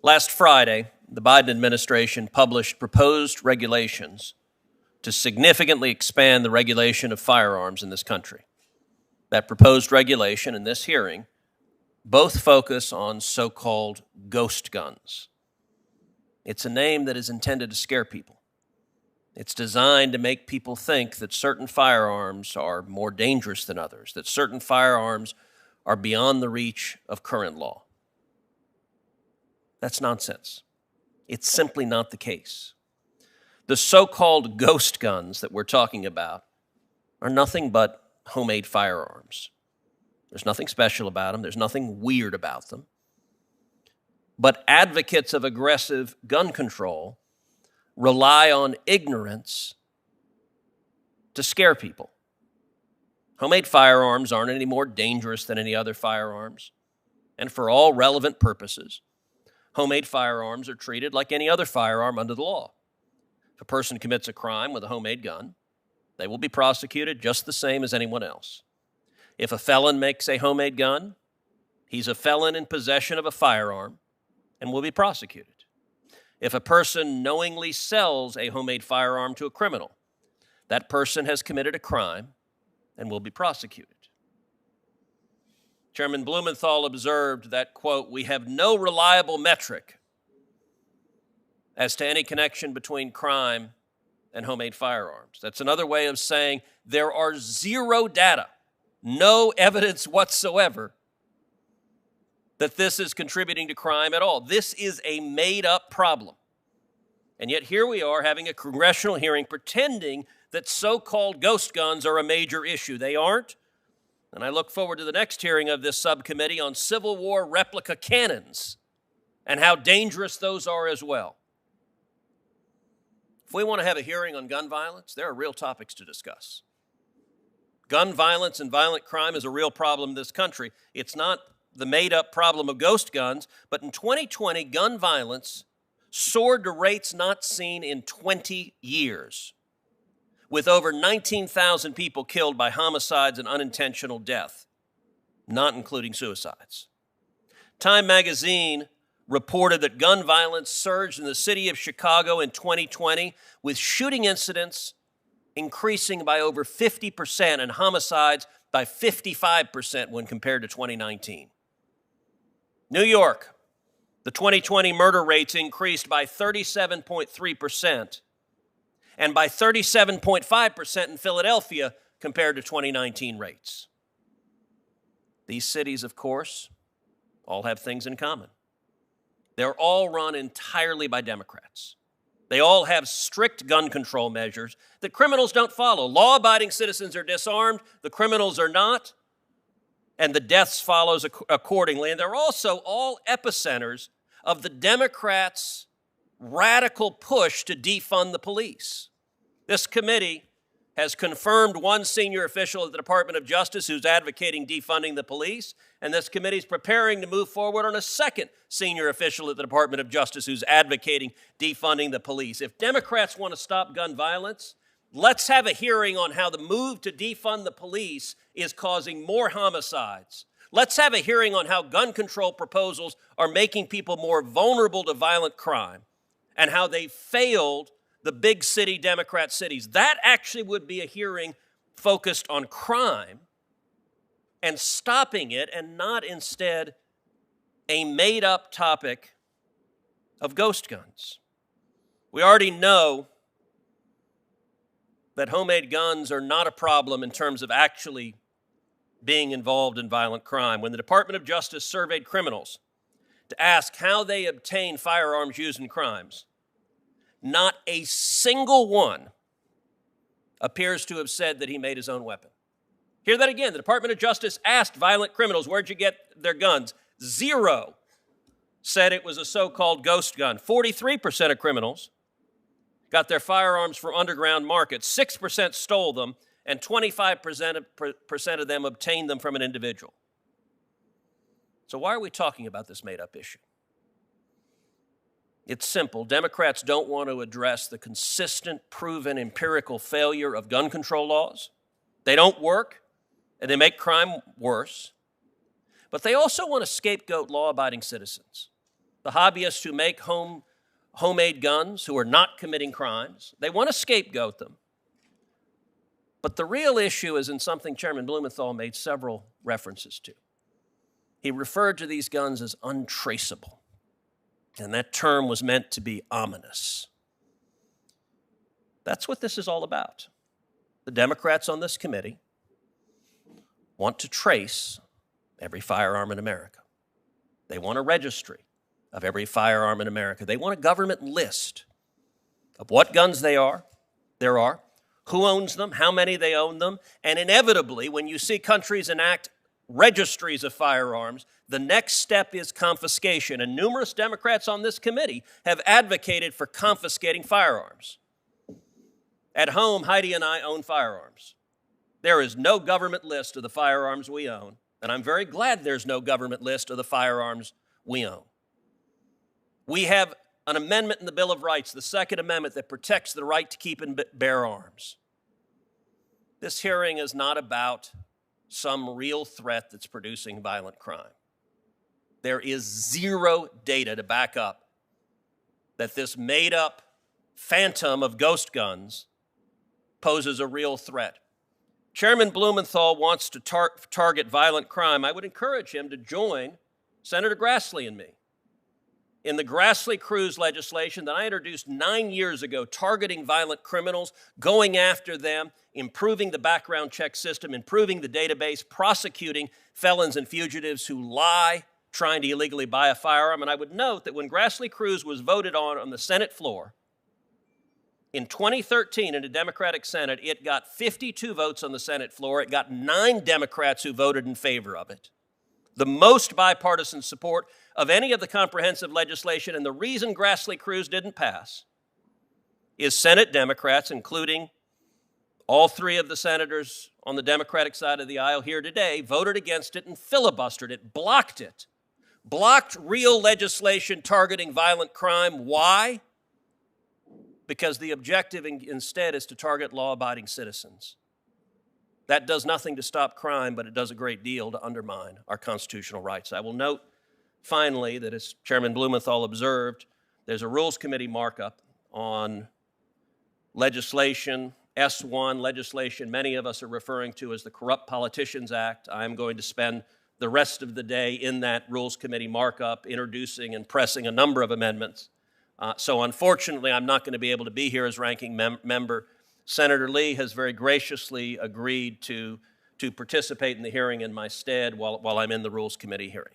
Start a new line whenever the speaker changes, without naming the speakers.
Last Friday, the Biden administration published proposed regulations to significantly expand the regulation of firearms in this country. That proposed regulation and this hearing both focus on so-called ghost guns. It's a name that is intended to scare people. It's designed to make people think that certain firearms are more dangerous than others, that certain firearms are beyond the reach of current law. That's nonsense. It's simply not the case. The so-called ghost guns that we're talking about are nothing but homemade firearms. There's nothing special about them. There's nothing weird about them. But advocates of aggressive gun control rely on ignorance to scare people. Homemade firearms aren't any more dangerous than any other firearms. And for all relevant purposes, homemade firearms are treated like any other firearm under the law. If a person commits a crime with a homemade gun, they will be prosecuted just the same as anyone else. If a felon makes a homemade gun, he's a felon in possession of a firearm and will be prosecuted. If a person knowingly sells a homemade firearm to a criminal, that person has committed a crime and will be prosecuted. Chairman Blumenthal observed that, quote, "We have no reliable metric as to any connection between crime and homemade firearms." That's another way of saying there are zero data, no evidence whatsoever that this is contributing to crime at all. This is a made-up problem. And yet here we are having a congressional hearing pretending that so-called ghost guns are a major issue. They aren't. And I look forward to the next hearing of this subcommittee on Civil War replica cannons and how dangerous those are as well. If we want to have a hearing on gun violence, there are real topics to discuss. Gun violence and violent crime is a real problem in this country. It's not the made-up problem of ghost guns, but in 2020, gun violence soared to rates not seen in 20 years, with over 19,000 people killed by homicides and unintentional death, not including suicides. Time magazine reported that gun violence surged in the city of Chicago in 2020, with shooting incidents increasing by over 50% and homicides by 55% when compared to 2019. New York, the 2020 murder rates increased by 37.3% and by 37.5% in Philadelphia compared to 2019 rates. These cities, of course, all have things in common. They're all run entirely by Democrats. They all have strict gun control measures that criminals don't follow. Law-abiding citizens are disarmed, the criminals are not, and the deaths follows accordingly. And they're also all epicenters of the Democrats' radical push to defund the police. This committee has confirmed one senior official at the Department of Justice who's advocating defunding the police, and this committee is preparing to move forward on a second senior official at the Department of Justice who's advocating defunding the police. If Democrats want to stop gun violence, let's have a hearing on how the move to defund the police is causing more homicides. Let's have a hearing on how gun control proposals are making people more vulnerable to violent crime and how they failed the big city Democrat cities. That actually would be a hearing focused on crime and stopping it, and not instead a made-up topic of ghost guns. We already know that homemade guns are not a problem in terms of actually being involved in violent crime. When the Department of Justice surveyed criminals to ask how they obtain firearms used in crimes, not a single one appears to have said that he made his own weapon. Hear that again. The Department of Justice asked violent criminals, where'd you get their guns? Zero said it was a so-called ghost gun. 43% of criminals got their firearms from underground markets. 6% stole them, and 25% of them obtained them from an individual. So why are we talking about this made-up issue? It's simple. Democrats don't want to address the consistent, proven, empirical failure of gun control laws. They don't work, and they make crime worse. But they also want to scapegoat law-abiding citizens. the hobbyists who make homemade guns, who are not committing crimes. They want to scapegoat them. But the real issue is in something Chairman Blumenthal made several references to. He referred to these guns as untraceable, and that term was meant to be ominous. That's what this is all about. The Democrats on this committee want to trace every firearm in America. They want a registry of every firearm in America. They want a government list of what guns there are, who owns them, how many they own them, and inevitably, when you see countries enact registries of firearms, the next step is confiscation, and numerous Democrats on this committee have advocated for confiscating firearms. At home, Heidi and I own firearms. There is no government list of the firearms we own, and I'm very glad there's no government list of the firearms we own. We have an amendment in the Bill of Rights, the Second Amendment, that protects the right to keep and bear arms. This hearing is not about some real threat that's producing violent crime. There is zero data to back up that this made-up phantom of ghost guns poses a real threat. Chairman Blumenthal wants to target violent crime. I would encourage him to join Senator Grassley and me in the Grassley-Cruz legislation that I introduced 9 years ago, targeting violent criminals, going after them, improving the background check system, improving the database, prosecuting felons and fugitives who lie trying to illegally buy a firearm. And I would note that when Grassley-Cruz was voted on the Senate floor in 2013 in the Democratic Senate, it got 52 votes on the Senate floor. It got 9 Democrats who voted in favor of it. The most bipartisan support of any of the comprehensive legislation, and the reason Grassley-Cruz didn't pass is Senate Democrats, including all 3 of the senators on the Democratic side of the aisle here today, voted against it and filibustered it, blocked real legislation targeting violent crime. Why? Because the objective instead is to target law-abiding citizens. That does nothing to stop crime, but it does a great deal to undermine our constitutional rights. I will note, finally, that as Chairman Blumenthal observed, there's a Rules Committee markup on legislation, S1 legislation many of us are referring to as the Corrupt Politicians Act. I'm going to spend the rest of the day in that Rules Committee markup, introducing and pressing a number of amendments. So unfortunately, I'm not going to be able to be here as ranking member. Senator Lee has very graciously agreed to participate in the hearing in my stead while I'm in the Rules Committee hearing.